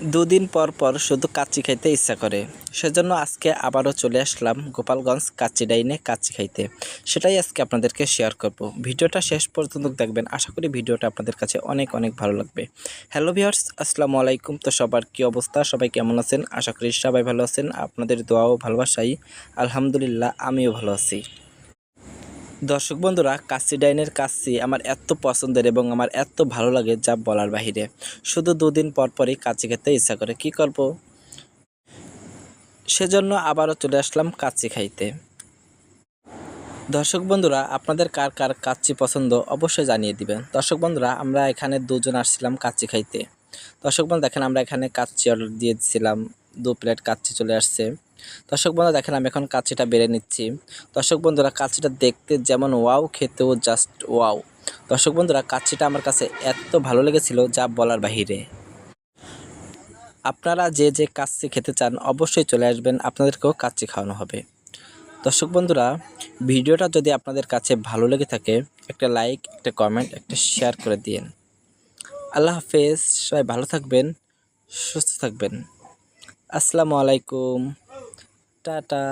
দুদিন পর পর শুধু কাচ্চি খাইতে ইচ্ছা করে। সেজন্য আজকে আবারও চলে আসলাম গোপালগঞ্জ কাচ্চি ডাইনে কাচ্চি খাইতে। সেটাই আজকে আপনাদেরকে শেয়ার করব। ভিডিওটা শেষ পর্যন্ত দেখবেন, আশা করি ভিডিওটা আপনাদের কাছে অনেক অনেক ভালো লাগবে। হ্যালো ভিউয়ার্স, আসসালামু আলাইকুম। তো সবার কি অবস্থা, সবাই কেমন আছেন? আশা করি সবাই ভালো আছেন। আপনাদের দোয়া ও ভালোবাসাই আলহামদুলিল্লাহ আমিও ভালো আছি। দর্শক বন্ধুরা, কাচ্চি ডাইনের কাচ্চি আমার এত পছন্দের এবং আমার এত ভালো লাগে যা বলার বাহিরে। শুধু দুদিন পর পরই কাচ্চি খেতে ইচ্ছা করে, কি করব? সেজন্য আবারও চলে আসলাম কাচ্চি খাইতে। দর্শক বন্ধুরা, আপনাদের কার কার কাচ্চি পছন্দ অবশ্যই জানিয়ে দিবেন। দর্শক বন্ধুরা, আমরা এখানে দুজন আসছিলাম কাচ্চি খাইতে। দর্শক বন্ধু দেখেন, আমরা এখানে কাচ্চি অর্ডার দিয়ে দিয়েছিলাম, 2 প্লেট কাচ্চি চলে আসছে। দর্শক বন্ধু দেখেন, আমি এখন কাচ্চিটা বেড়ে নিচ্ছি। দর্শক বন্ধুরা, কাচ্চিটা দেখতে যেমন ওয়াও, খেতেও জাস্ট ওয়াও। দর্শক বন্ধুরা, কাচ্চিটা আমার কাছে এত ভালো লেগেছিল যা বলার বাহিরে। আপনারা যে যে কাচ্চি খেতে চান অবশ্যই চলে আসবেন, আপনাদেরকেও কাচ্চি খাওয়ানো হবে। দর্শক বন্ধুরা, ভিডিওটা যদি আপনাদের কাছে ভালো লেগে থাকে একটা লাইক, একটা কমেন্ট, একটা শেয়ার করে দিন। আল্লাহ হাফেজ, সবাই ভালো থাকবেন, সুস্থ থাকবেন। আসসালামু আলাইকুম, টাটা।